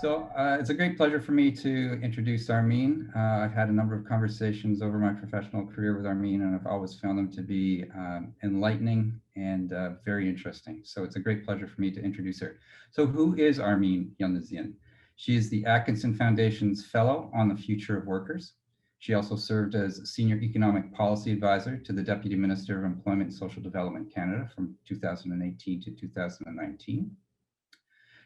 It's a great pleasure for me to introduce Armin. I've had a number of conversations over my professional career with Armin, and I've always found them to be enlightening and very interesting. So it's a great pleasure for me to introduce her. So who is Armin Yalnızyan? She is the Atkinson Foundation's Fellow on the Future of Workers. She also served as Senior Economic Policy Advisor to the Deputy Minister of Employment and Social Development Canada from 2018 to 2019.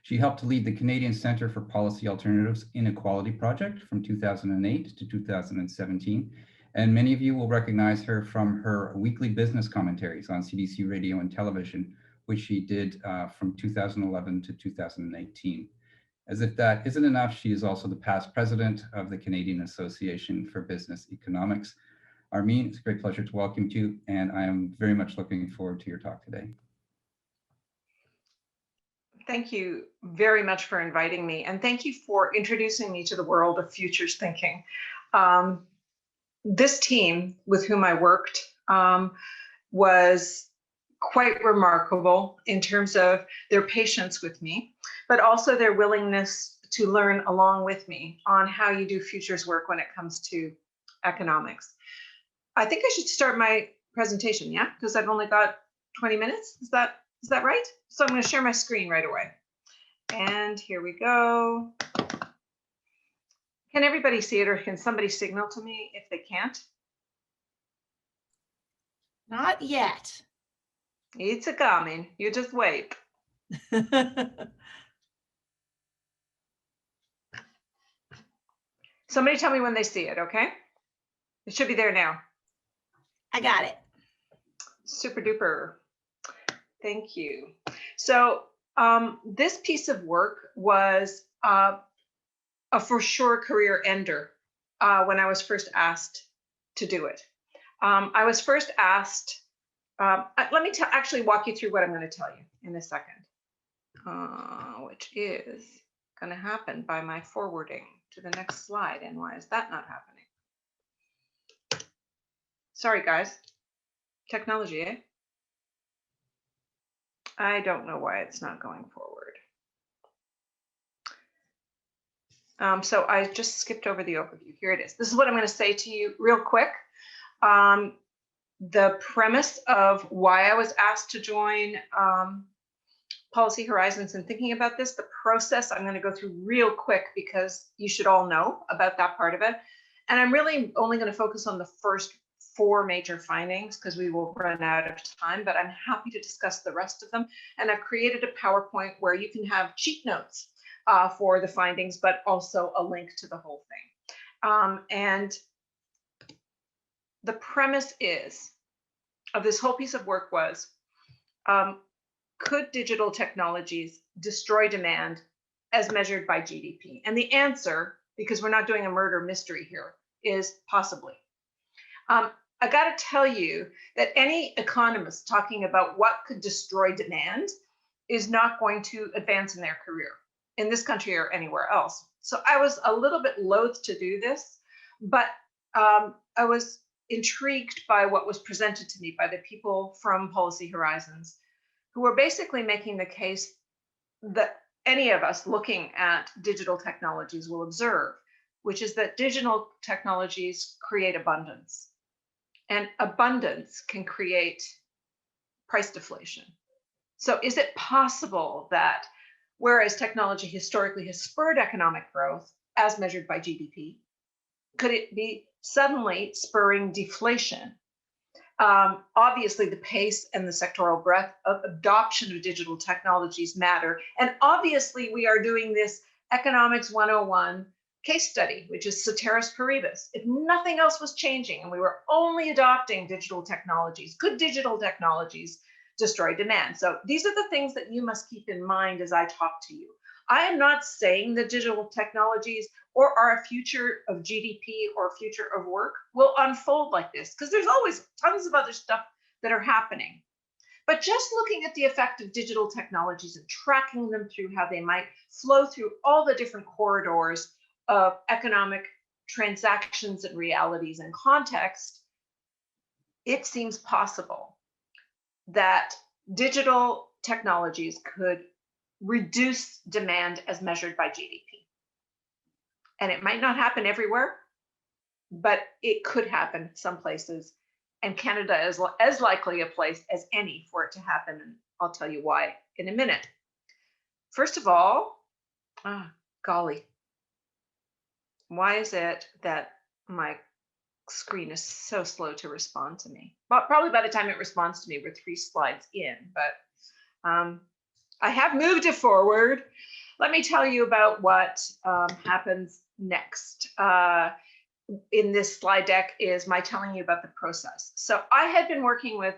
She helped to lead the Canadian Centre for Policy Alternatives Inequality Project from 2008 to 2017. And many of you will recognize her from her weekly business commentaries on CDC radio and television, which she did from 2011 to 2018. As if that isn't enough, she is also the past president of the Canadian Association for Business Economics. Armin, it's a great pleasure to welcome you, and I am very much looking forward to your talk today. Thank you very much for inviting me, and thank you for introducing me to the world of futures thinking. This team with whom I worked was quite remarkable in terms of their patience with me, but also their willingness to learn along with me on how you do futures work when it comes to economics. I think I should start my presentation, yeah? Because I've only got 20 minutes, is that right? So I'm going to share my screen right away. And here we go. Can everybody see it, or can somebody signal to me if they can't? Not yet. It's a coming. You just wait. Somebody tell me when they see it, okay? It should be there now. I got it. Super duper. Thank you. So this piece of work was a for sure career ender when I was first asked to do it. I was first asked, let me actually walk you through what I'm going to tell you in a second, which is going to happen by my forwarding to the next slide. And why is that not happening? Sorry, guys. Technology, eh? I don't know why it's not going forward. So I just skipped over the overview. Here it is. This is what I'm going to say to you real quick. The premise of why I was asked to join Policy Horizons and thinking about this, the process I'm going to go through real quick because you should all know about that part of it. And I'm really only going to focus on the first 4 major findings because we will run out of time, but I'm happy to discuss the rest of them. And I've created a PowerPoint where you can have cheat notes for the findings, but also a link to the whole thing. And the premise of this whole piece of work was, could digital technologies destroy demand as measured by GDP? And the answer, because we're not doing a murder mystery here, is possibly. I got to tell you that any economist talking about what could destroy demand is not going to advance in their career in this country or anywhere else. So I was a little bit loath to do this, but I was intrigued by what was presented to me by the people from Policy Horizons, who were basically making the case that any of us looking at digital technologies will observe, which is that digital technologies create abundance. And abundance can create price deflation. So is it possible that whereas technology historically has spurred economic growth as measured by GDP, could it be suddenly spurring deflation? Obviously, the pace and the sectoral breadth of adoption of digital technologies matter. And obviously, we are doing this Economics 101 case study, which is ceteris paribus. If nothing else was changing and we were only adopting digital technologies, could digital technologies destroy demand? So these are the things that you must keep in mind as I talk to you. I am not saying that digital technologies or our future of GDP or future of work will unfold like this, because there's always tons of other stuff that are happening. But just looking at the effect of digital technologies and tracking them through how they might flow through all the different corridors of economic transactions and realities and context, it seems possible that digital technologies could reduce demand as measured by GDP. And it might not happen everywhere, but it could happen some places. And Canada is as likely a place as any for it to happen. And I'll tell you why in a minute. First of all, golly, why is it that my screen is so slow to respond to me? Well, probably by the time it responds to me, we're 3 slides in, but I have moved it forward. Let me tell you about what happens next. In this slide deck is my telling you about the process. So I had been working with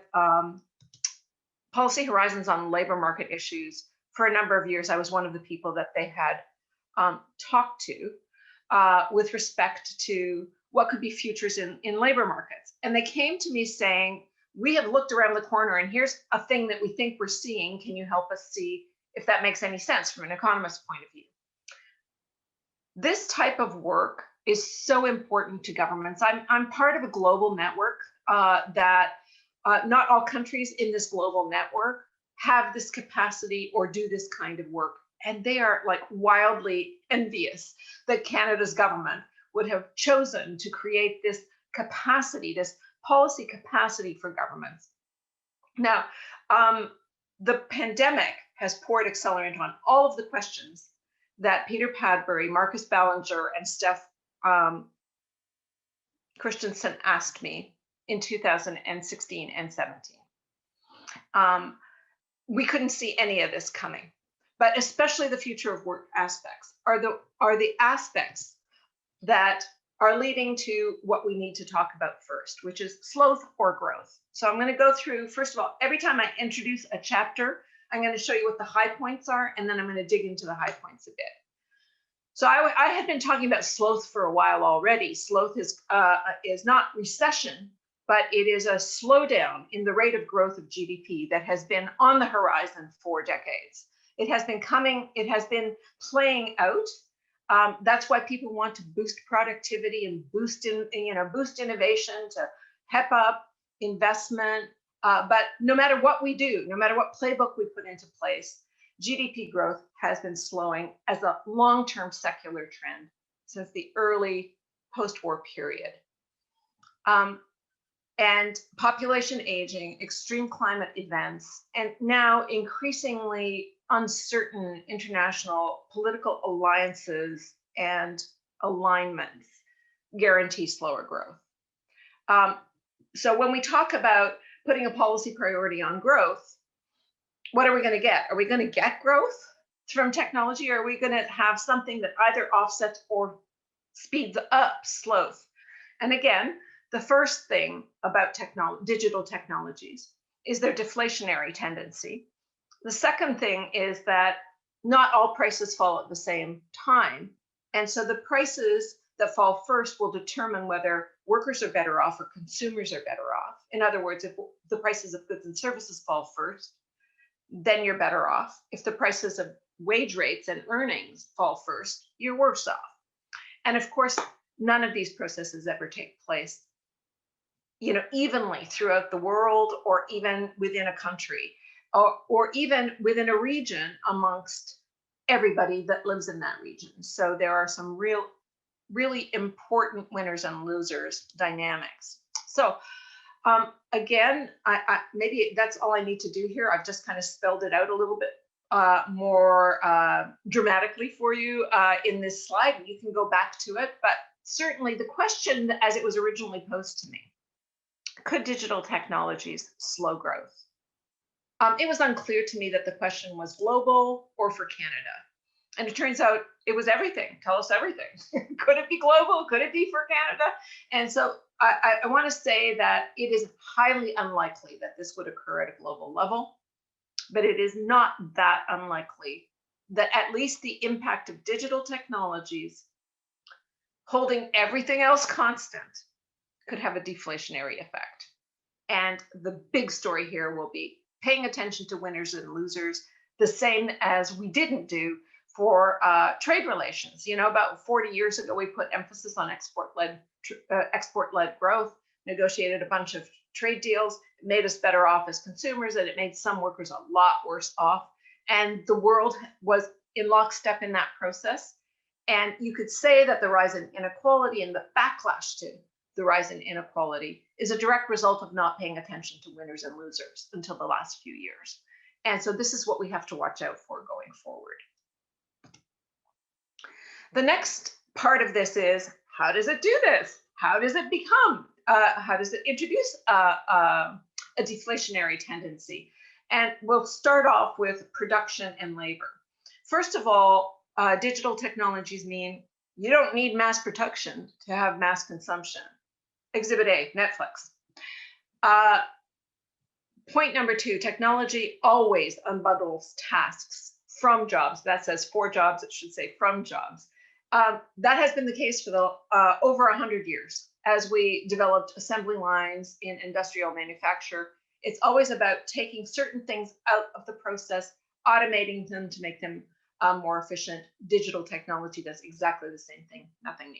Policy Horizons on labor market issues for a number of years. I was one of the people that they had talked to with respect to what could be futures in labor markets. And they came to me saying, we have looked around the corner and here's a thing that we think we're seeing. Can you help us see if that makes any sense from an economist's point of view? This type of work is so important to governments. I'm part of a global network that not all countries in this global network have this capacity or do this kind of work. And they are like wildly envious that Canada's government would have chosen to create this capacity, this policy capacity for governments. Now, the pandemic has poured accelerant on all of the questions that Peter Padbury, Marcus Ballinger, and Steph Christensen asked me in 2016 and 17. We couldn't see any of this coming, but especially the future of work aspects are the aspects that are leading to what we need to talk about first, which is sloth or growth. So I'm going to go through, first of all, every time I introduce a chapter, I'm going to show you what the high points are, and then I'm going to dig into the high points a bit. So I had been talking about sloth for a while already. Sloth is not recession, but it is a slowdown in the rate of growth of GDP that has been on the horizon for decades. It has been coming, it has been playing out. That's why people want to boost productivity and boost innovation, to pep up investment. But no matter what we do, no matter what playbook we put into place, GDP growth has been slowing as a long-term secular trend since the early post-war period. And population aging, extreme climate events, and now increasingly uncertain international political alliances and alignments guarantee slower growth. So when we talk about putting a policy priority on growth, what are we going to get? Are we going to get growth from technology, or are we going to have something that either offsets or speeds up sloth? And again, the first thing about digital technologies is their deflationary tendency. The second thing is that not all prices fall at the same time. And so the prices that fall first will determine whether workers are better off or consumers are better off. In other words, if the prices of goods and services fall first, then you're better off. If the prices of wage rates and earnings fall first, you're worse off. And of course, none of these processes ever take place, evenly throughout the world, or even within a country, or even within a region amongst everybody that lives in that region. So there are some really important winners and losers dynamics. So again, maybe that's all I need to do here. I've just kind of spelled it out a little bit more dramatically for you in this slide. You can go back to it, but certainly the question as it was originally posed to me, could digital technologies slow growth? It was unclear to me that the question was global or for Canada. And it turns out it was everything. Tell us everything. Could it be global? Could it be for Canada? And so I want to say that it is highly unlikely that this would occur at a global level, but it is not that unlikely that at least the impact of digital technologies, holding everything else constant, could have a deflationary effect. And the big story here will be paying attention to winners and losers, the same as we didn't do for trade relations. About 40 years ago, we put emphasis on export-led growth, negotiated a bunch of trade deals. It made us better off as consumers, and it made some workers a lot worse off. And the world was in lockstep in that process. And you could say that the rise in inequality and the backlash to the rise in inequality is a direct result of not paying attention to winners and losers until the last few years. And so this is what we have to watch out for going forward. The next part of this is, how does it do this? How does it become, how does it introduce a deflationary tendency? And we'll start off with production and labor. First of all, digital technologies mean you don't need mass production to have mass consumption. Exhibit A, Netflix. Point number 2, technology always unbundles tasks from jobs. That says for jobs, it should say from jobs. That has been the case for the over 100 years. As we developed assembly lines in industrial manufacture, it's always about taking certain things out of the process, automating them to make them more efficient. Digital technology does exactly the same thing, nothing new.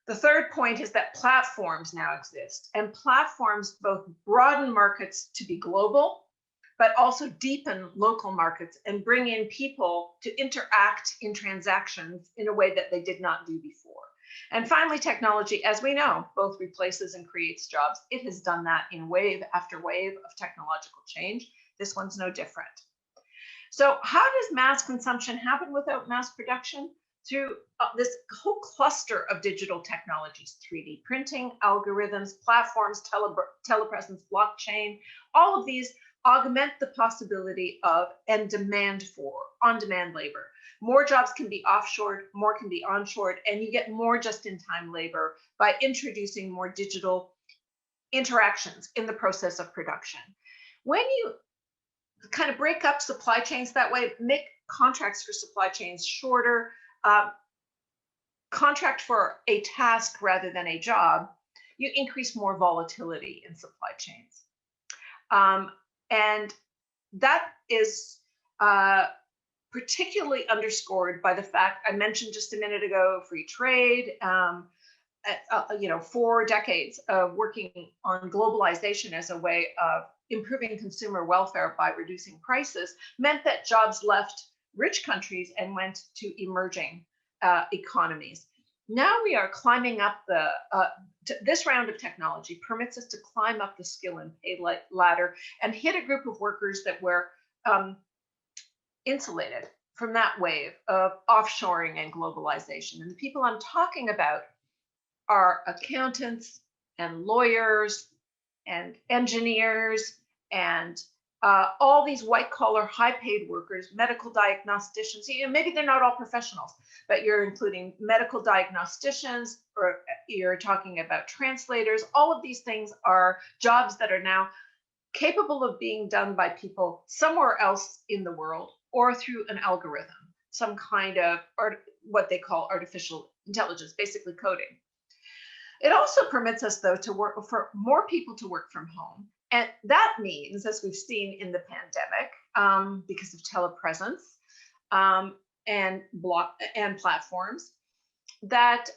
The third point is that platforms now exist, and platforms both broaden markets to be global, but also deepen local markets and bring in people to interact in transactions in a way that they did not do before. And finally, technology, as we know, both replaces and creates jobs. It has done that in wave after wave of technological change. This one's no different. So how does mass consumption happen without mass production? Through this whole cluster of digital technologies: 3D printing, algorithms, platforms, telepresence, blockchain. All of these augment the possibility of and demand for on-demand labor. More jobs can be offshored, more can be onshored, and you get more just-in-time labor by introducing more digital interactions in the process of production. When you kind of break up supply chains that way, make contracts for supply chains shorter, contract for a task rather than a job, you increase more volatility in supply chains. And that is particularly underscored by the fact I mentioned just a minute ago, free trade. 4 decades of working on globalization as a way of improving consumer welfare by reducing prices meant that jobs left rich countries and went to emerging economies. Now we are climbing up the, this round of technology permits us to climb up the skill and pay ladder and hit a group of workers that were insulated from that wave of offshoring and globalization. And the people I'm talking about are accountants and lawyers and engineers and all these white collar, high paid workers, medical diagnosticians. Maybe they're not all professionals, but you're including medical diagnosticians, or you're talking about translators. All of these things are jobs that are now capable of being done by people somewhere else in the world or through an algorithm, some kind of what they call artificial intelligence, basically coding. It also permits us, though, to work for more people to work from home. And that means, as we've seen in the pandemic, because of telepresence and platforms, that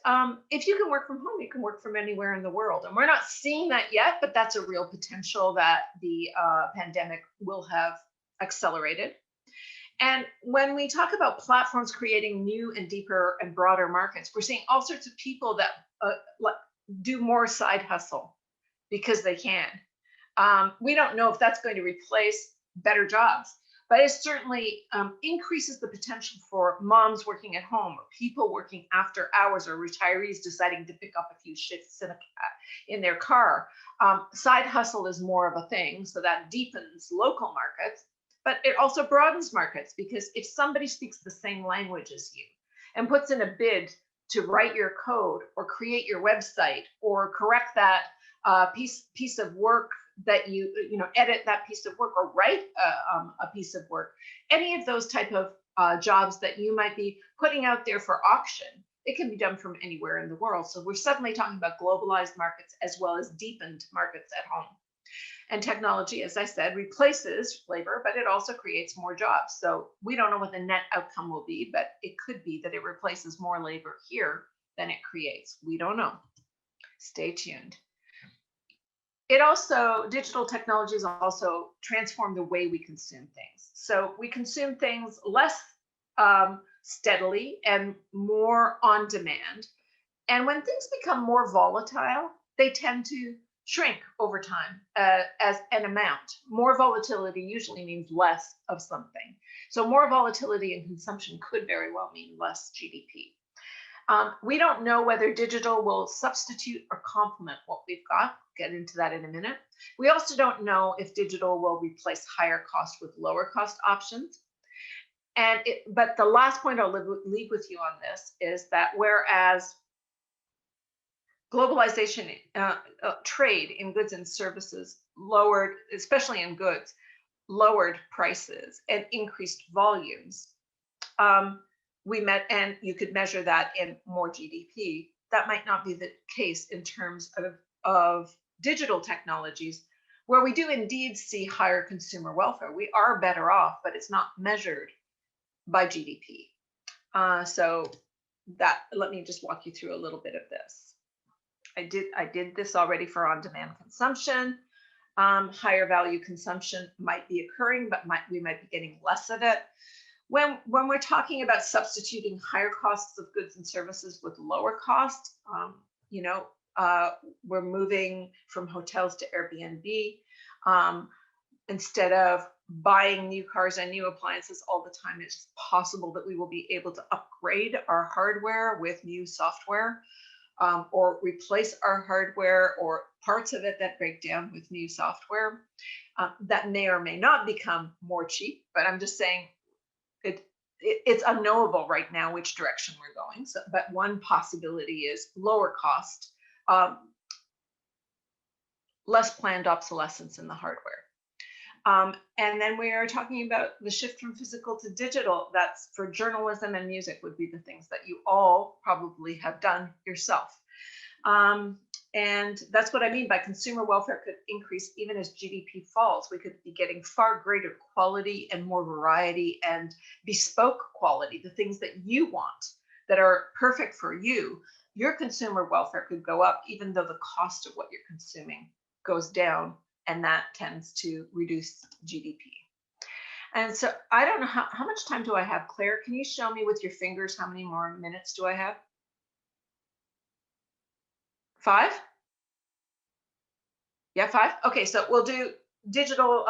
if you can work from home, you can work from anywhere in the world. And we're not seeing that yet, but that's a real potential that the pandemic will have accelerated. And when we talk about platforms creating new and deeper and broader markets, we're seeing all sorts of people that do more side hustle because they can. We don't know if that's going to replace better jobs, but it certainly increases the potential for moms working at home, or people working after hours, or retirees deciding to pick up a few shifts in their car. Side hustle is more of a thing, so that deepens local markets, but it also broadens markets, because if somebody speaks the same language as you and puts in a bid to write your code or create your website or correct that piece of work that you edit that piece of work or write a piece of work, any of those type of jobs that you might be putting out there for auction, it can be done from anywhere in the world. So we're suddenly talking about globalized markets as well as deepened markets at home. And technology, as I said, replaces labor, but it also creates more jobs. So we don't know what the net outcome will be, but it could be that it replaces more labor here than it creates. We don't know. Stay tuned. Digital technologies also transform the way we consume things. So we consume things less steadily and more on demand. And when things become more volatile, they tend to shrink over time as an amount. More volatility usually means less of something. So more volatility in consumption could very well mean less GDP. We don't know whether digital will substitute or complement what we've got. Get into that in a minute. We also don't know if digital will replace higher cost with lower cost options. But the last point I'll leave with you on this is that whereas globalization, trade in goods and services lowered, especially in goods, lowered prices and increased volumes. And you could measure that in more GDP. That might not be the case in terms of digital technologies, where we do indeed see higher consumer welfare. We are better off, but it's not measured by GDP. So let me just walk you through a little bit of this. I did this already for on-demand consumption. Higher value consumption might be occurring, but we might be getting less of it. When we're talking about substituting higher costs of goods and services with lower costs, we're moving from hotels to Airbnb. Instead of buying new cars and new appliances all the time, it's possible that we will be able to upgrade our hardware with new software, or replace our hardware or parts of it that break down with new software. That may or may not become more cheap, but I'm just saying it's unknowable right now which direction we're going. So, but one possibility is lower cost, less planned obsolescence in the hardware. And then we are talking about the shift from physical to digital. That's for journalism and music would be the things that you all probably have done yourself. And that's what I mean by consumer welfare could increase even as GDP falls. We could be getting far greater quality and more variety and bespoke quality, the things that you want that are perfect for you. Your consumer welfare could go up even though the cost of what you're consuming goes down, and that tends to reduce GDP. And so I don't know how much time do I have, Claire? Can you show me with your fingers how many more minutes do I have? 5? Yeah, 5. Okay, so we'll do digital.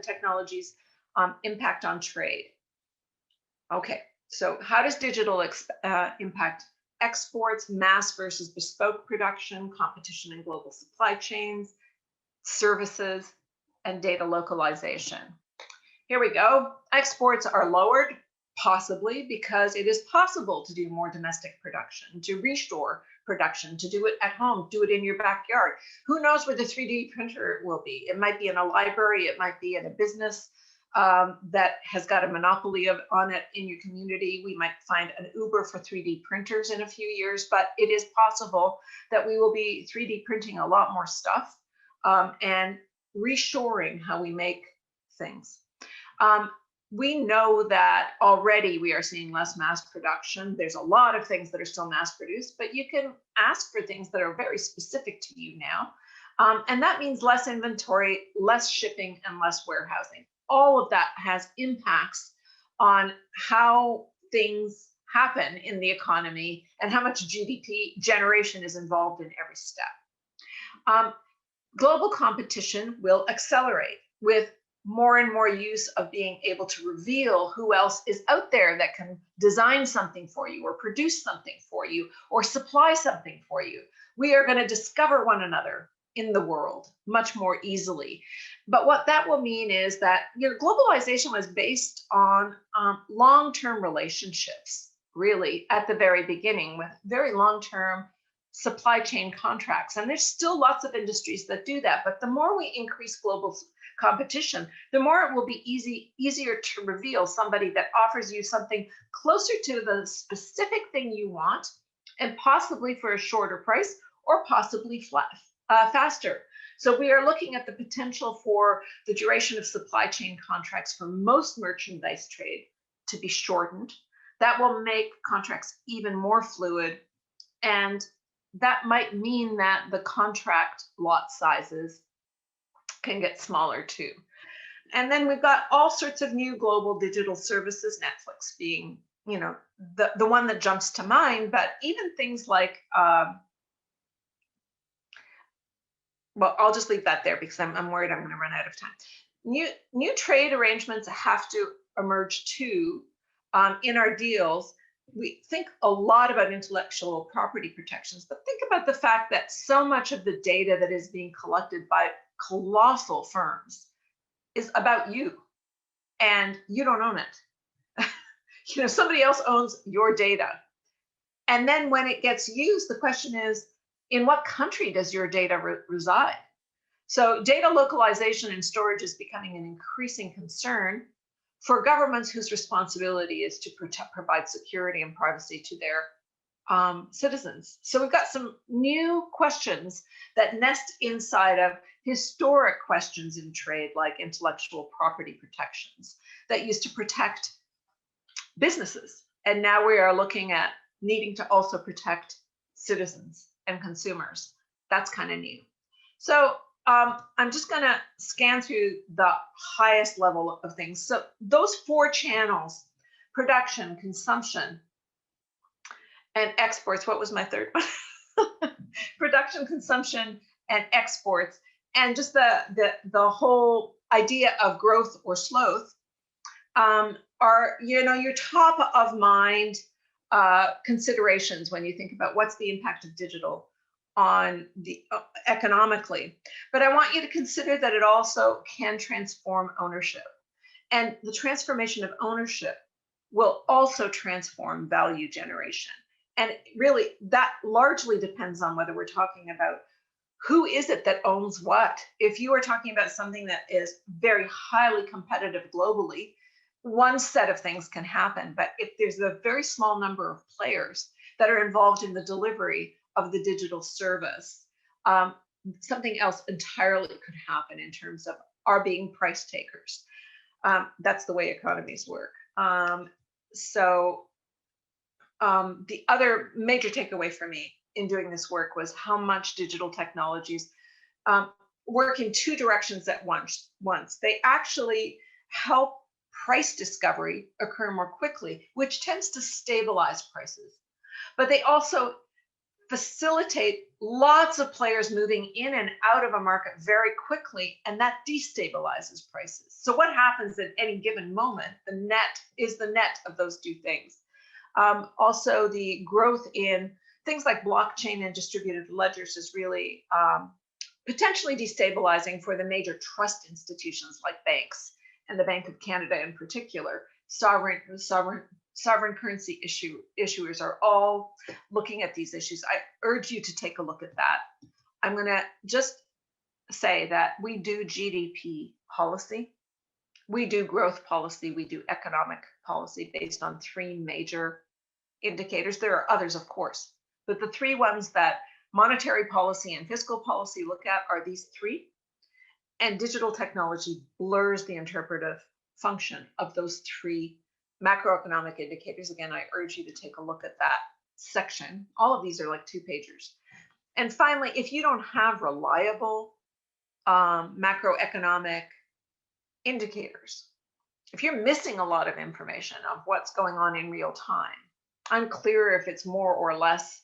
Technologies impact on trade. Okay, so how does digital impact exports, mass versus bespoke production, competition in global supply chains, services, and data localization? Here we go. Exports are lowered, possibly because it is possible to do more domestic production, to reshore production, to do it at home, do it in your backyard. Who knows where the 3D printer will be? It might be in a library, it might be in a business that has got a monopoly on it in your community. We might find an Uber for 3D printers in a few years, but it is possible that we will be 3D printing a lot more stuff and reshoring how we make things. We know that already we are seeing less mass production. There's a lot of things that are still mass produced, but you can ask for things that are very specific to you now. And that means less inventory, less shipping, and less warehousing. All of that has impacts on how things happen in the economy and how much GDP generation is involved in every step. Global competition will accelerate with more and more use of being able to reveal who else is out there that can design something for you or produce something for you or supply something for you. We are going to discover one another in the world much more easily. But what that will mean is that globalization was based on long-term relationships, really, at the very beginning, with very long-term supply chain contracts. And there's still lots of industries that do that. But the more we increase global competition, the more it will be easier to reveal somebody that offers you something closer to the specific thing you want, and possibly for a shorter price or possibly faster. So we are looking at the potential for the duration of supply chain contracts for most merchandise trade to be shortened. That will make contracts even more fluid, and that might mean that the contract lot sizes can get smaller too. And then we've got all sorts of new global digital services, Netflix being, you know, the one that jumps to mind, but even things like, well, I'll just leave that there because I'm worried I'm going to run out of time. New trade arrangements have to emerge too. In our deals, we think a lot about intellectual property protections, but think about the fact that so much of the data that is being collected by colossal firms is about you, and you don't own it. You know, somebody else owns your data. And then when it gets used, the question is, in what country does your data reside? So data localization and storage is becoming an increasing concern for governments whose responsibility is to provide security and privacy to their citizens. So we've got some new questions that nest inside of historic questions in trade, like intellectual property protections that used to protect businesses. And now we are looking at needing to also protect citizens and consumers. That's kind of new. So I'm just going to scan through the highest level of things. So those 4 channels, production, consumption, and exports. What was my third one? Production, consumption, and exports. And just the whole idea of growth or sloth are, you know, your top of mind considerations when you think about what's the impact of digital on the economically. But I want you to consider that it also can transform ownership. And the transformation of ownership will also transform value generation. And really, that largely depends on whether we're talking about who is it that owns what. If you are talking about something that is very highly competitive globally, one set of things can happen. But if there's a very small number of players that are involved in the delivery of the digital service, something else entirely could happen in terms of our being price takers. That's the way economies work. The other major takeaway for me in doing this work was how much digital technologies work in 2 directions at once. They actually help price discovery occur more quickly, which tends to stabilize prices. But they also facilitate lots of players moving in and out of a market very quickly, and that destabilizes prices. So what happens at any given moment, the net is the net of those 2 things. Also, the growth in things like blockchain and distributed ledgers is really potentially destabilizing for the major trust institutions like banks and the Bank of Canada in particular. Sovereign currency issuers are all looking at these issues. I urge you to take a look at that. I'm going to just say that we do GDP policy, we do growth policy, we do economic policy based on 3 major indicators. There are others, of course, but the 3 ones that monetary policy and fiscal policy look at are these 3. And digital technology blurs the interpretive function of those 3 macroeconomic indicators. Again, I urge you to take a look at that section. All of these are like 2-pagers. And finally, if you don't have reliable macroeconomic indicators, if you're missing a lot of information of what's going on in real time, unclear if it's more or less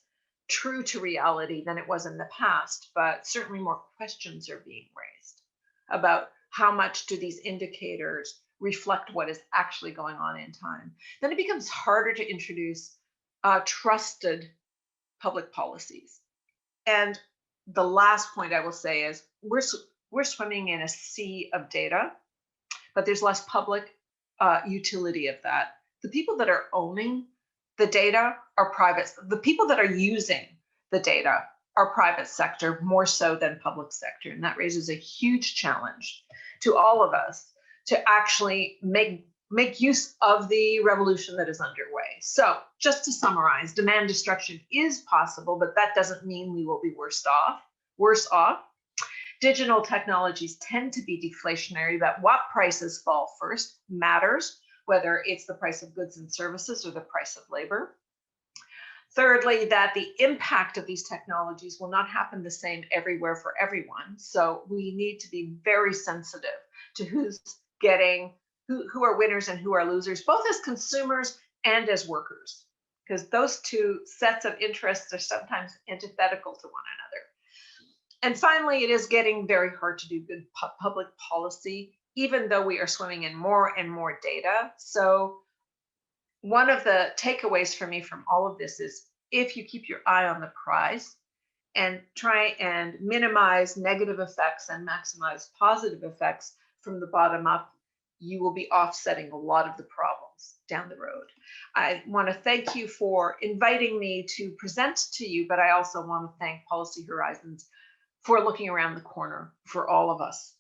true to reality than it was in the past, but certainly more questions are being raised about how much do these indicators reflect what is actually going on in time. Then it becomes harder to introduce trusted public policies. And the last point I will say is we're swimming in a sea of data, but there's less public utility of that. The people that are owning the data are private. The people that are using the data are private sector more so than public sector. And that raises a huge challenge to all of us to actually make use of the revolution that is underway. So just to summarize, demand destruction is possible, but that doesn't mean we will be worse off. Digital technologies tend to be deflationary, but what prices fall first matters, whether it's the price of goods and services or the price of labor. Thirdly, that the impact of these technologies will not happen the same everywhere for everyone. So we need to be very sensitive to who's getting who are winners and who are losers, both as consumers and as workers, because those two sets of interests are sometimes antithetical to one another. And finally, it is getting very hard to do good public policy, even though we are swimming in more and more data. So one of the takeaways for me from all of this is, if you keep your eye on the prize and try and minimize negative effects and maximize positive effects from the bottom up, you will be offsetting a lot of the problems down the road. I want to thank you for inviting me to present to you, but I also want to thank Policy Horizons for looking around the corner for all of us.